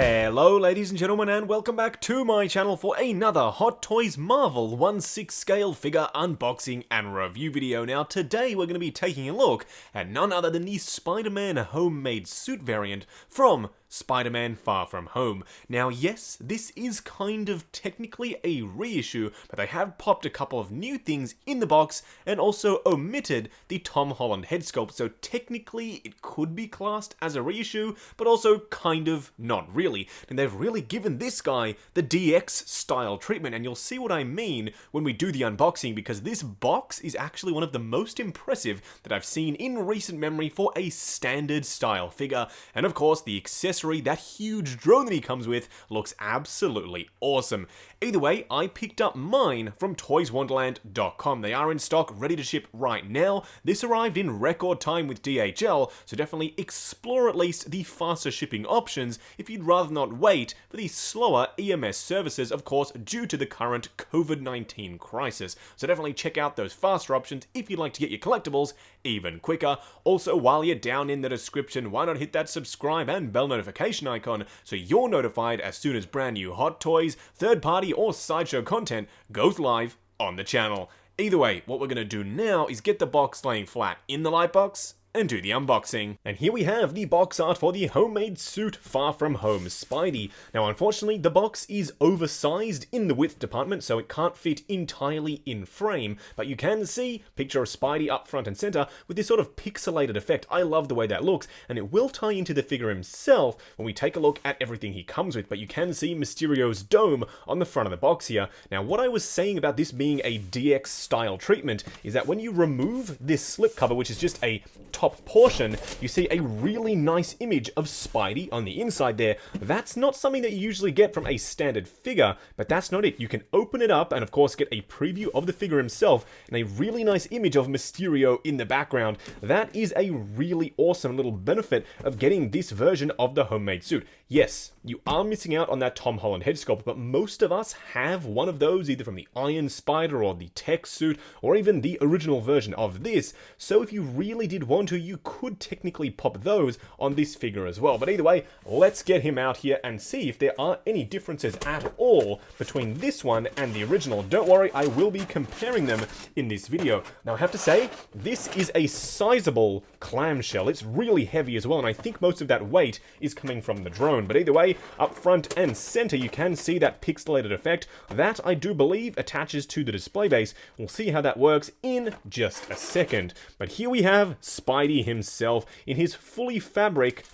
Hello ladies and gentlemen, and welcome back to my channel for another Hot Toys Marvel 1/6 scale figure unboxing and review video. Now today we're going to be taking a look at none other than the Spider-Man homemade suit variant from Spider-Man Far From Home. Now yes, this is kind of technically a reissue, but they have popped a couple of new things in the box and also omitted the Tom Holland head sculpt, so technically it could be classed as a reissue, but also kind of not really. And they've really given this guy the DX style treatment, and you'll see what I mean when we do the unboxing, because this box is actually one of the most impressive that I've seen in recent memory for a standard style figure. And of course the accessory, that huge drone that he comes with, looks absolutely awesome. Either way, I picked up mine from toyswonderland.com. They are in stock, ready to ship right now. This arrived in record time with DHL, so definitely explore at least the faster shipping options if you'd rather not wait for the slower EMS services, of course, due to the current COVID-19 crisis. So definitely check out those faster options if you'd like to get your collectibles even quicker. Also, while you're down in the description, why not hit that subscribe and bell notification icon so you're notified as soon as brand new Hot Toys, third party or sideshow content goes live on the channel. Either way, what we're going to do now is get the box laying flat in the light box and do the unboxing. And here we have the box art for the homemade suit Far From Home Spidey. Now unfortunately the box is oversized in the width department, so it can't fit entirely in frame, but you can see picture of Spidey up front and center with this sort of pixelated effect. I love the way that looks, and it will tie into the figure himself when we take a look at everything he comes with, but you can see Mysterio's dome on the front of the box here. Now what I was saying about this being a DX style treatment is that when you remove this slipcover, which is just a top portion, you see a really nice image of Spidey on the inside there. That's not something that you usually get from a standard figure, but that's not it. You can open it up and of course get a preview of the figure himself and a really nice image of Mysterio in the background. That is a really awesome little benefit of getting this version of the homemade suit. Yes, you are missing out on that Tom Holland head sculpt, but most of us have one of those either from the Iron Spider or the tech suit or even the original version of this, so if you really did want to, you could technically pop those on this figure as well. But either way, let's get him out here and see if there are any differences at all between this one and the original. Don't worry, I will be comparing them in this video. Now I have to say, this is a sizable clamshell. It's really heavy as well, and I think most of that weight is coming from the drone. But either way, up front and center, you can see that pixelated effect. That, I do believe, attaches to the display base. We'll see how that works in just a second. But here we have Spidey himself in his fully fabric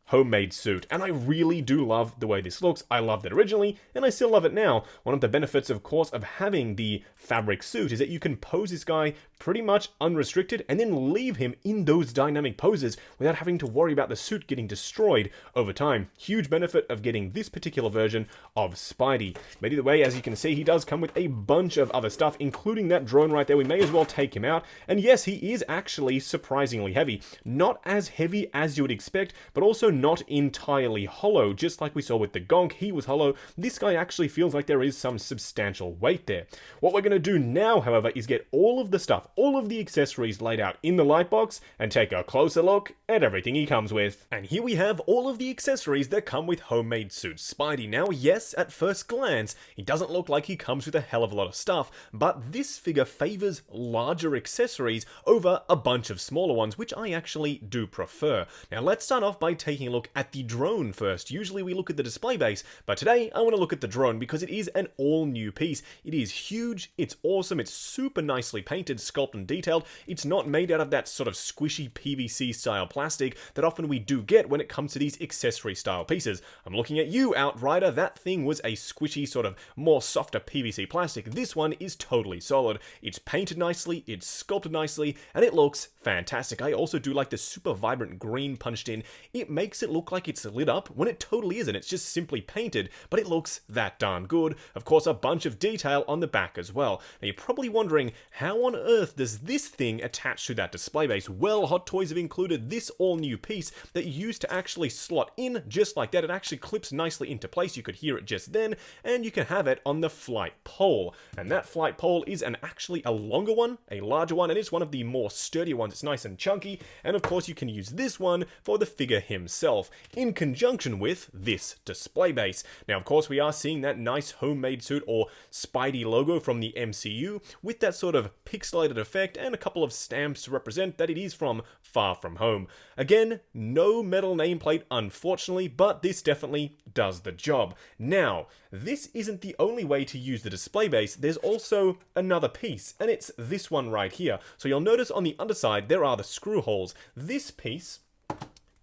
homemade suit, and I really do love the way this looks. I loved it originally, and I still love it now. One of the benefits, of course, of having the fabric suit is that you can pose this guy pretty much unrestricted and then leave him in those dynamic poses without having to worry about the suit getting destroyed over time. Huge benefit of getting this particular version of Spidey. But either way, as you can see, he does come with a bunch of other stuff, including that drone right there. We may as well take him out, and yes, he is actually surprisingly heavy. Not as heavy as you would expect, but also not entirely hollow. Just like we saw with the Gonk, he was hollow. This guy actually feels like there is some substantial weight there. What we're going to do now, however, is get all of the stuff, all of the accessories laid out in the light box and take a closer look at everything he comes with. And here we have all of the accessories that come with homemade suit Spidey. Now, yes, at first glance, he doesn't look like he comes with a hell of a lot of stuff, but this figure favors larger accessories over a bunch of smaller ones, which I actually do prefer. Now, let's start off by taking a look at the drone first. Usually we look at the display base, but today I want to look at the drone because it is an all new piece. It is huge, it's awesome, it's super nicely painted, sculpted and detailed. It's not made out of that sort of squishy PVC style plastic that often we do get when it comes to these accessory style pieces. I'm looking at you, Outrider. That thing was a squishy sort of more softer PVC plastic. This one is totally solid. It's painted nicely, it's sculpted nicely, and it looks fantastic. I also do like the super vibrant green punched in. It makes it look like it's lit up when it totally isn't. It's just simply painted, but it looks that darn good. Of course, a bunch of detail on the back as well. Now you're probably wondering, how on earth does this thing attach to that display base? Well, Hot Toys have included this all new piece that you use to actually slot in just like that. It actually clips nicely into place. You could hear it just then, and you can have it on the flight pole. And that flight pole is actually a longer one, a larger one, and it's one of the more sturdier ones. It's nice and chunky, and of course you can use this one for the figure himself. itself, in conjunction with this display base. Now, of course, we are seeing that nice homemade suit or Spidey logo from the MCU, with that sort of pixelated effect and a couple of stamps to represent that it is from Far From Home. Again, no metal nameplate, unfortunately, but this definitely does the job. Now, this isn't the only way to use the display base. There's also another piece, and it's this one right here. So you'll notice on the underside there are the screw holes. This piece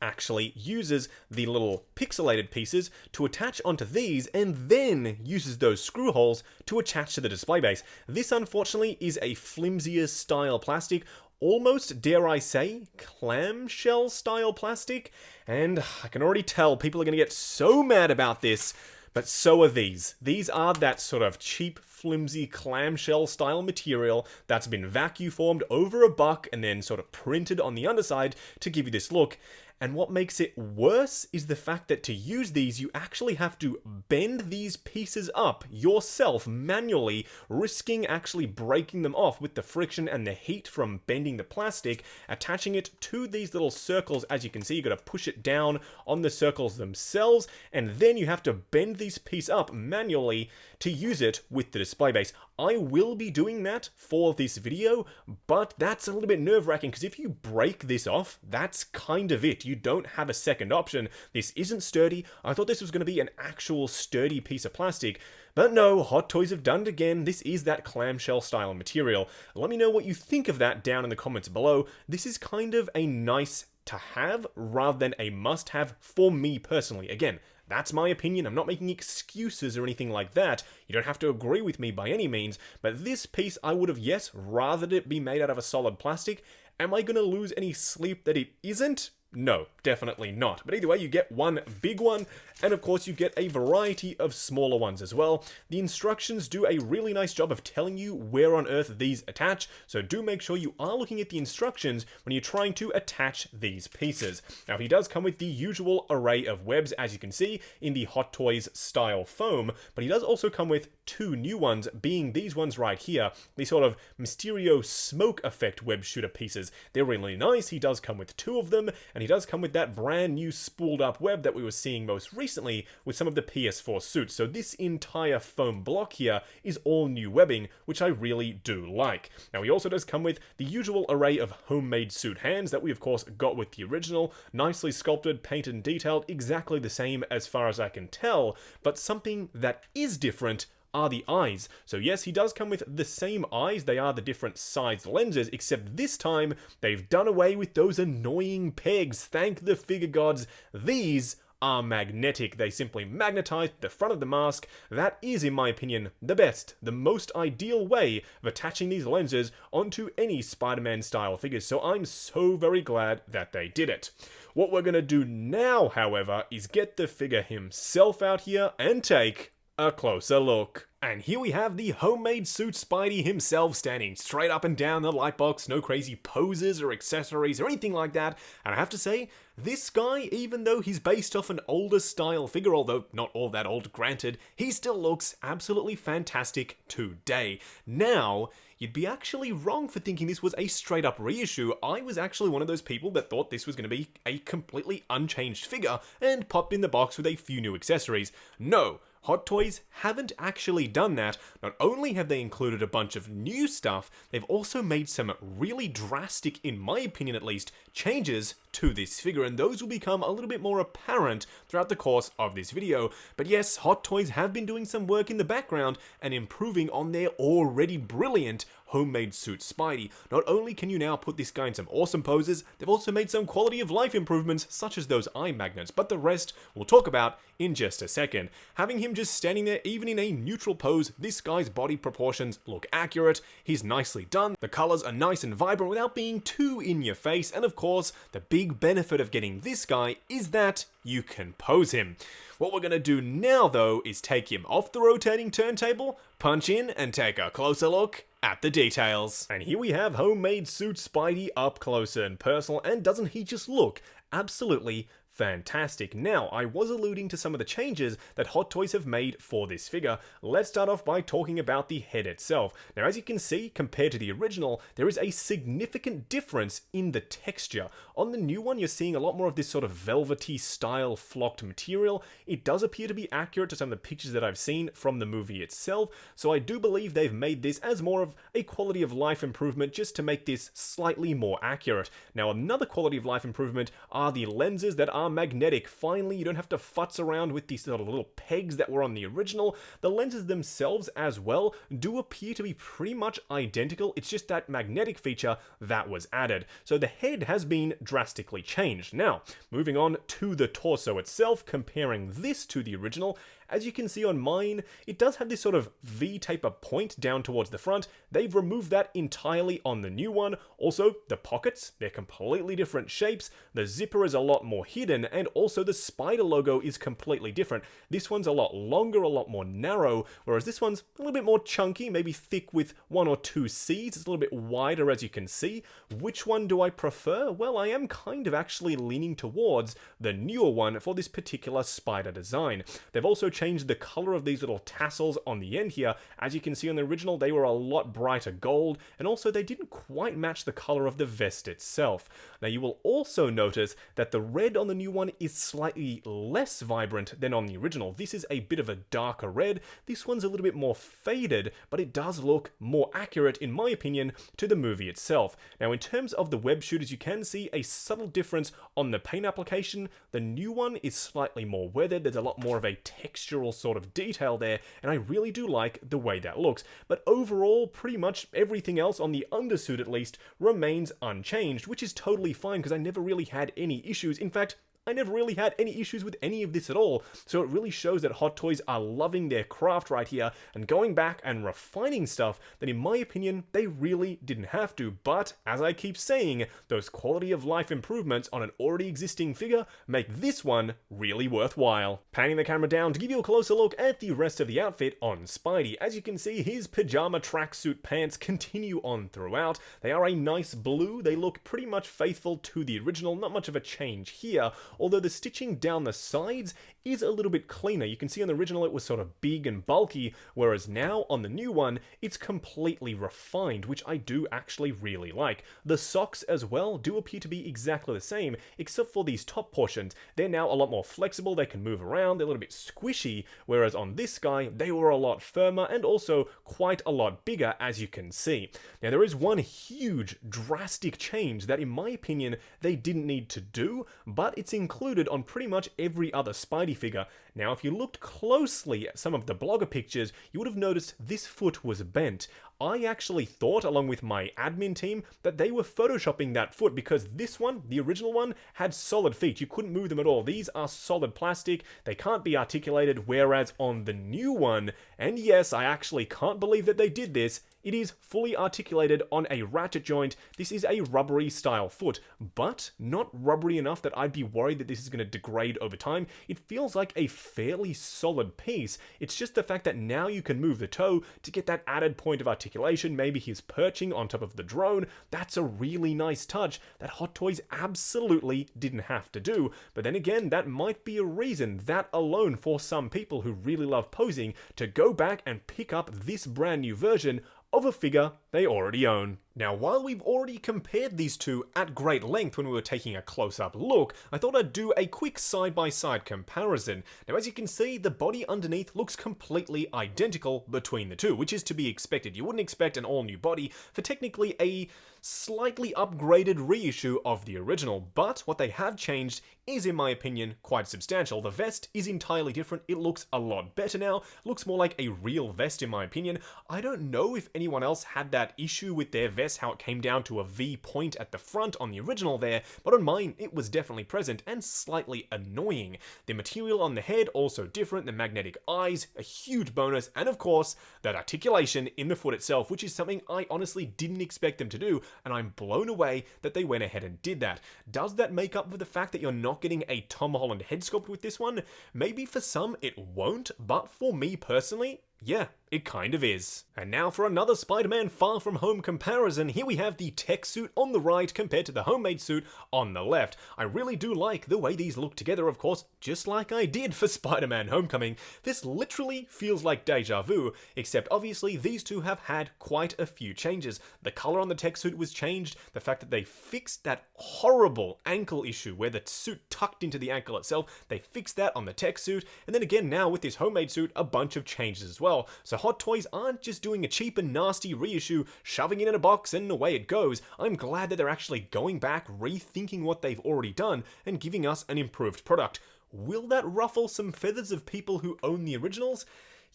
actually uses the little pixelated pieces to attach onto these and then uses those screw holes to attach to the display base. This, unfortunately, is a flimsier style plastic, almost, dare I say, clamshell style plastic, and I can already tell people are going to get so mad about this, but so are these. These are that sort of cheap, flimsy clamshell style material that's been vacuum formed over a buck and then sort of printed on the underside to give you this look. And what makes it worse is the fact that to use these, you actually have to bend these pieces up yourself manually, risking actually breaking them off with the friction and the heat from bending the plastic, attaching it to these little circles. As you can see, you got to push it down on the circles themselves, and then you have to bend these pieces up manually to use it with the display base. I will be doing that for this video, but that's a little bit nerve-wracking because if you break this off, that's kind of it. You don't have a second option. This isn't sturdy. I thought this was going to be an actual sturdy piece of plastic, but no, Hot Toys have done it again. This is that clamshell style material. Let me know what you think of that down in the comments below. This is kind of a nice to have rather than a must have for me personally. Again, that's my opinion. I'm not making excuses or anything like that. You don't have to agree with me by any means, but this piece I would have, yes, rathered it be made out of a solid plastic. Am I going to lose any sleep that it isn't? No, definitely not. But either way, you get one big one, and of course you get a variety of smaller ones as well. The instructions do a really nice job of telling you where on earth these attach, so do make sure you are looking at the instructions when you're trying to attach these pieces. Now, he does come with the usual array of webs, as you can see, in the Hot Toys style foam, but he does also come with two new ones, being these ones right here, the sort of Mysterio smoke effect web shooter pieces. They're really nice. He does come with two of them, and he does come with that brand new spooled up web that we were seeing most recently with some of the PS4 suits. So this entire foam block here is all new webbing, which I really do like. Now, he also does come with the usual array of homemade suit hands that we of course got with the original, nicely sculpted, painted and detailed, exactly the same as far as I can tell, but something that is different are the eyes. So yes, he does come with the same eyes, they are the different sized lenses, except this time they've done away with those annoying pegs. Thank the figure gods. These are magnetic. They simply magnetize the front of the mask. That is, in my opinion, the best, the most ideal way of attaching these lenses onto any Spider-Man style figures, so I'm so very glad that they did it. What we're going to do now, however, is get the figure himself out here and take a closer look. And here we have the homemade suit Spidey himself standing straight up and down the lightbox, no crazy poses or accessories or anything like that. And I have to say, this guy, even though he's based off an older style figure, although not all that old granted, he still looks absolutely fantastic today. Now, you'd be actually wrong for thinking this was a straight up reissue. I was actually one of those people that thought this was going to be a completely unchanged figure and popped in the box with a few new accessories. No. Hot Toys haven't actually done that. Not only have they included a bunch of new stuff, they've also made some really drastic, in my opinion at least, changes to this figure, and those will become a little bit more apparent throughout the course of this video. But yes, Hot Toys have been doing some work in the background and improving on their already brilliant homemade suit Spidey. Not only can you now put this guy in some awesome poses, they've also made some quality of life improvements such as those eye magnets, but the rest we'll talk about in just a second. Having him just standing there even in a neutral pose, this guy's body proportions look accurate, he's nicely done, the colors are nice and vibrant without being too in your face, and of course, the big benefit of getting this guy is that you can pose him. What we're going to do now though is take him off the rotating turntable, punch in and take a closer look at the details. And here we have homemade suit Spidey up closer and personal, and doesn't he just look absolutely Fantastic. Now, I was alluding to some of the changes that Hot Toys have made for this figure. Let's start off by talking about the head itself. Now, as you can see, compared to the original, there is a significant difference in the texture. On the new one, you're seeing a lot more of this sort of velvety style flocked material. It does appear to be accurate to some of the pictures that I've seen from the movie itself, so I do believe they've made this as more of a quality of life improvement just to make this slightly more accurate. Now, another quality of life improvement are the lenses that are magnetic. Finally, you don't have to futz around with these sort of little pegs that were on the original. The lenses themselves as well do appear to be pretty much identical. It's just that magnetic feature that was added. So the head has been drastically changed. Now, moving on to the torso itself, comparing this to the original, as you can see on mine, it does have this sort of V-taper point down towards the front. They've removed that entirely on the new one. Also, the pockets, they're completely different shapes. The zipper is a lot more hidden, and also the spider logo is completely different. This one's a lot longer, a lot more narrow, whereas this one's a little bit more chunky, maybe thick with 1 or 2 C's. It's a little bit wider, as you can see. Which one do I prefer? Well, I am kind of actually leaning towards the newer one for this particular spider design. They've also changed the color of these little tassels on the end here. As you can see on the original, they were a lot brighter gold, and also they didn't quite match the color of the vest itself. Now, you will also notice that the red on the new one is slightly less vibrant than on the original. This is a bit of a darker red. This one's a little bit more faded, but it does look more accurate, in my opinion, to the movie itself. Now, in terms of the web shooters, you can see a subtle difference on the paint application. The new one is slightly more weathered. There's a lot more of a textural sort of detail there, and I really do like the way that looks. But overall, pretty much everything else on the undersuit at least remains unchanged, which is totally fine because I never really had any issues. In fact, I never really had any issues with any of this at all, so it really shows that Hot Toys are loving their craft right here and going back and refining stuff that, in my opinion, they really didn't have to. But, as I keep saying, those quality of life improvements on an already existing figure make this one really worthwhile. Panning the camera down to give you a closer look at the rest of the outfit on Spidey. As you can see, his pajama tracksuit pants continue on throughout. They are a nice blue. They look pretty much faithful to the original, not much of a change here. Although the stitching down the sides is a little bit cleaner. You can see on the original it was sort of big and bulky, whereas now on the new one, it's completely refined, which I do actually really like. The socks as well do appear to be exactly the same, except for these top portions. They're now a lot more flexible, they can move around, they're a little bit squishy, whereas on this guy, they were a lot firmer and also quite a lot bigger, as you can see. Now, there is one huge, drastic change that, in my opinion, they didn't need to do, but it's included on pretty much every other Spidey figure. Now, if you looked closely at some of the blogger pictures, you would have noticed this foot was bent. I actually thought, along with my admin team, that they were photoshopping that foot because this one, the original one, had solid feet. You couldn't move them at all. These are solid plastic. They can't be articulated, whereas on the new one, and yes, I actually can't believe that they did this, it is fully articulated on a ratchet joint. This is a rubbery style foot, but not rubbery enough that I'd be worried that this is going to degrade over time. It feels like a fairly solid piece. It's just the fact that now you can move the toe to get that added point of articulation. Maybe he's perching on top of the drone. That's a really nice touch that Hot Toys absolutely didn't have to do. But then again, that might be a reason, that alone, for some people who really love posing, to go back and pick up this brand new version of a figure they already own. Now, while we've already compared these two at great length when we were taking a close-up look, I thought I'd do a quick side-by-side comparison. Now, as you can see, the body underneath looks completely identical between the two, which is to be expected. You wouldn't expect an all-new body for technically a slightly upgraded reissue of the original, but what they have changed is, in my opinion, quite substantial. The vest is entirely different. It looks a lot better now. It looks more like a real vest, in my opinion. I don't know if anyone else had that issue with their vest, how it came down to a V point at the front on the original there, but on mine it was definitely present and slightly annoying. The material on the head also different, the magnetic eyes, a huge bonus, and of course, that articulation in the foot itself, which is something I honestly didn't expect them to do, and I'm blown away that they went ahead and did that. Does that make up for the fact that you're not getting a Tom Holland head sculpt with this one? Maybe for some it won't, but for me personally, Yeah, it kind of is. And now for another Spider-Man Far From Home comparison. Here we have the tech suit on the right compared to the homemade suit on the left. I really do like the way these look together, of course, just like I did for Spider-Man Homecoming. This literally feels like deja vu, except obviously these two have had quite a few changes. The color on the tech suit was changed, the fact that they fixed that horrible ankle issue where the suit tucked into the ankle itself, they fixed that on the tech suit, and then again now with this homemade suit, a bunch of changes as well. So Hot Toys aren't just doing a cheap and nasty reissue, shoving it in a box and away it goes. I'm glad that they're actually going back, rethinking what they've already done, and giving us an improved product. Will that ruffle some feathers of people who own the originals?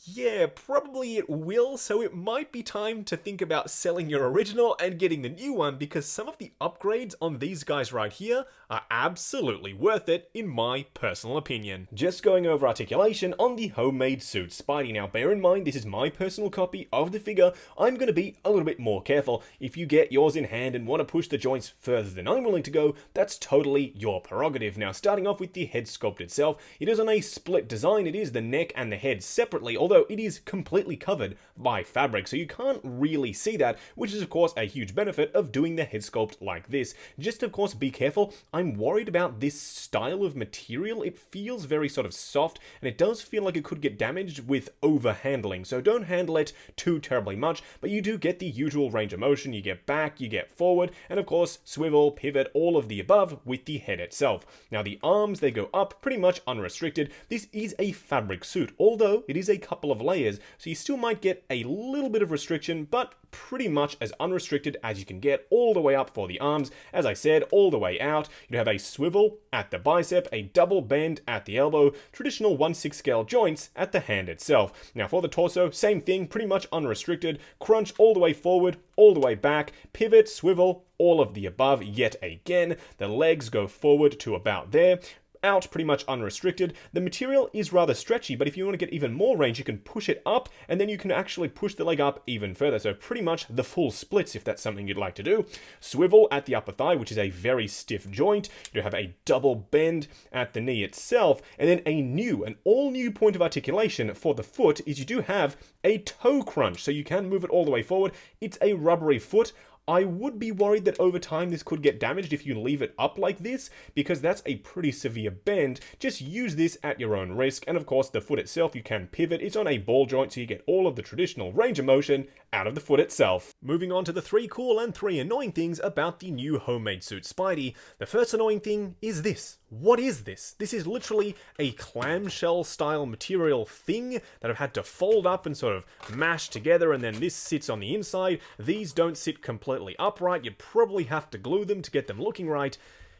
Yeah, probably it will, so it might be time to think about selling your original and getting the new one, because some of the upgrades on these guys right here are absolutely worth it, in my personal opinion. Just going over articulation on the homemade suit Spidey. Now, bear in mind, this is my personal copy of the figure. I'm going to be a little bit more careful. If you get yours in hand and want to push the joints further than I'm willing to go, that's totally your prerogative. Now, starting off with the head sculpt itself, it is on a split design. It is the neck and the head separately, although it is completely covered by fabric, so you can't really see that, which is of course a huge benefit of doing the head sculpt like this. Just of course be careful, I'm worried about this style of material. It feels very sort of soft, and it does feel like it could get damaged with over handling, so don't handle it too terribly much, but you do get the usual range of motion. You get back, you get forward, and of course swivel, pivot, all of the above with the head itself. Now the arms, they go up pretty much unrestricted. This is a fabric suit, although it is a couple of layers, so you still might get a little bit of restriction, but pretty much as unrestricted as you can get, all the way up for the arms. As I said, all the way out. You have a swivel at the bicep, a double bend at the elbow, traditional 1/6 scale joints at the hand itself. Now for the torso, same thing, pretty much unrestricted, crunch all the way forward, all the way back, pivot, swivel, all of the above yet again. The legs go forward to about there. Out, pretty much unrestricted. The material is rather stretchy, but if you want to get even more range, you can push it up, and then you can actually push the leg up even further. So pretty much the full splits, if that's something you'd like to do. Swivel at the upper thigh, which is a very stiff joint. You have a double bend at the knee itself, and then an all new point of articulation for the foot is you do have a toe crunch, so you can move it all the way forward. It's a rubbery foot. I would be worried that over time this could get damaged if you leave it up like this, because that's a pretty severe bend. Just use this at your own risk, and of course the foot itself you can pivot. It's on a ball joint, so you get all of the traditional range of motion out of the foot itself. Moving on to the 3 cool and 3 annoying things about the new homemade suit Spidey. The first annoying thing is this. What is this? This is literally a clamshell style material thing that I've had to fold up and sort of mash together, and then this sits on the inside. These don't sit completely upright. You'd probably have to glue them to get them looking right.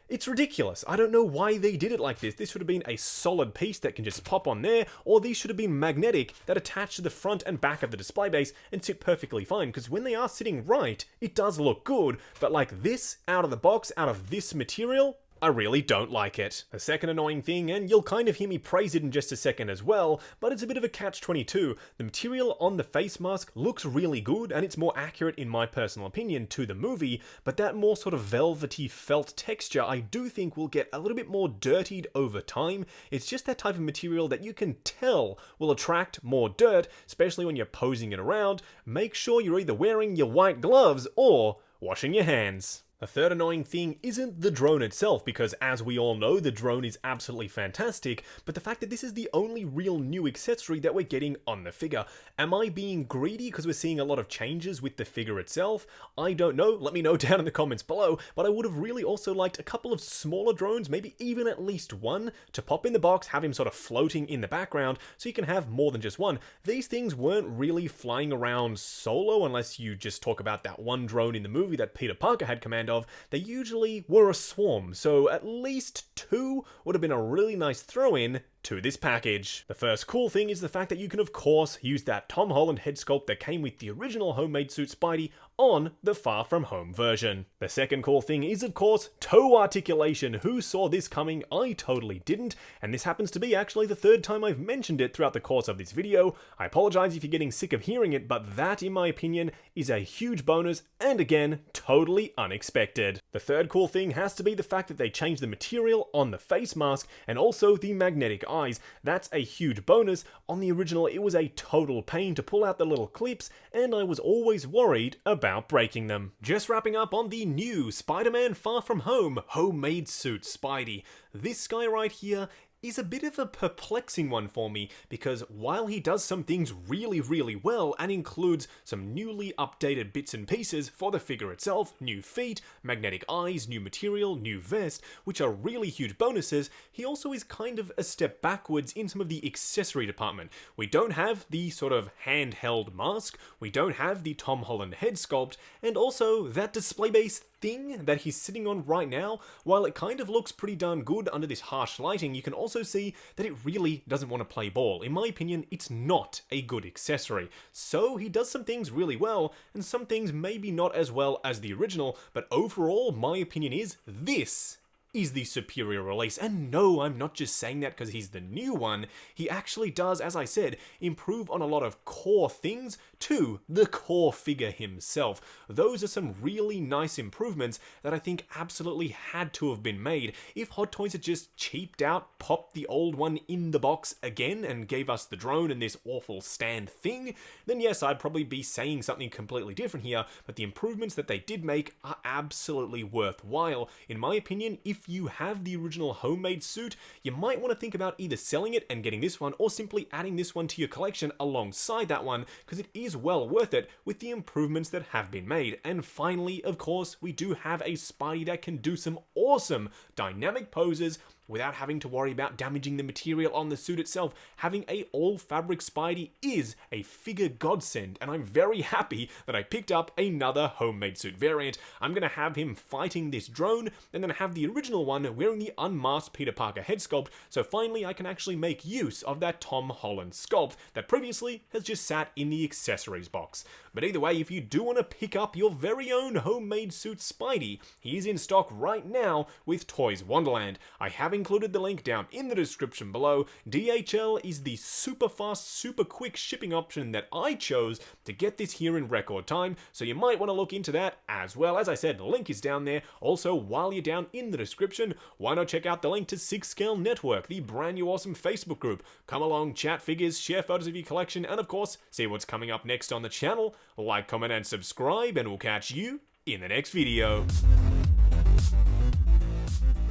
It's ridiculous. I don't know why they did it like this. This should have been a solid piece that can just pop on there, or these should have been magnetic that attach to the front and back of the display base and sit perfectly fine, because when they are sitting right, it does look good, but like this, out of the box, out of this material, I really don't like it. The second annoying thing, and you'll kind of hear me praise it in just a second as well, but it's a bit of a catch-22. The material on the face mask looks really good, and it's more accurate in my personal opinion to the movie, but that more sort of velvety felt texture I do think will get a little bit more dirtied over time. It's just that type of material that you can tell will attract more dirt, especially when you're posing it around. Make sure you're either wearing your white gloves or washing your hands. A third annoying thing isn't the drone itself, because as we all know, the drone is absolutely fantastic, but the fact that this is the only real new accessory that we're getting on the figure. Am I being greedy because we're seeing a lot of changes with the figure itself? I don't know, let me know down in the comments below, but I would have really also liked a couple of smaller drones, maybe even at least one, to pop in the box, have him sort of floating in the background, so you can have more than just one. These things weren't really flying around solo, unless you just talk about that one drone in the movie that Peter Parker had command of. They usually were a swarm, so at least 2 would have been a really nice throw-in to this package. The first cool thing is the fact that you can of course use that Tom Holland head sculpt that came with the original homemade suit Spidey on the Far From Home version. The second cool thing is of course toe articulation. Who saw this coming? I totally didn't, and this happens to be actually the 3rd time I've mentioned it throughout the course of this video. I apologize if you're getting sick of hearing it, but that in my opinion is a huge bonus, and again, totally unexpected. The third cool thing has to be the fact that they changed the material on the face mask and also the magnetic eyes. That's a huge bonus. On the original, it was a total pain to pull out the little clips, and I was always worried about breaking them. Just wrapping up on the new Spider-Man Far From Home homemade suit Spidey. This guy right here is a bit of a perplexing one for me, because while he does some things really well and includes some newly updated bits and pieces for the figure itself, new feet, magnetic eyes, new material, new vest, which are really huge bonuses, he also is kind of a step backwards in some of the accessory department. We don't have the sort of handheld mask, we don't have the Tom Holland head sculpt, and also that display base thing that he's sitting on right now, while it kind of looks pretty darn good under this harsh lighting, you can also see that it really doesn't want to play ball. In my opinion, it's not a good accessory. So he does some things really well, and some things maybe not as well as the original, but overall, my opinion is this is the superior release. And no, I'm not just saying that because he's the new one. He actually does, as I said, improve on a lot of core things to the core figure himself. Those are some really nice improvements that I think absolutely had to have been made. If Hot Toys had just cheaped out, popped the old one in the box again and gave us the drone and this awful stand thing, then yes, I'd probably be saying something completely different here, but the improvements that they did make are absolutely worthwhile. In my opinion, if you have the original homemade suit, you might want to think about either selling it and getting this one, or simply adding this one to your collection alongside that one, because it is well worth it with the improvements that have been made. And finally, of course, we do have a Spidey that can do some awesome dynamic poses without having to worry about damaging the material on the suit itself. Having a all-fabric Spidey is a figure godsend, and I'm very happy that I picked up another homemade suit variant. I'm going to have him fighting this drone, and then have the original one wearing the unmasked Peter Parker head sculpt, so finally I can actually make use of that Tom Holland sculpt that previously has just sat in the accessories box. But either way, if you do want to pick up your very own homemade suit Spidey, he is in stock right now with Toys Wonderland. I have included the link down in the description below. DHL is the super fast, super quick shipping option that I chose to get this here in record time, so you might want to look into that as well. As I said, the link is down there. Also, while you're down in the description, why not check out the link to 6 Scale Network, the brand new awesome Facebook group. Come along, chat figures, share photos of your collection, and of course, see what's coming up next on the channel. Like, comment, and subscribe, and we'll catch you in the next video.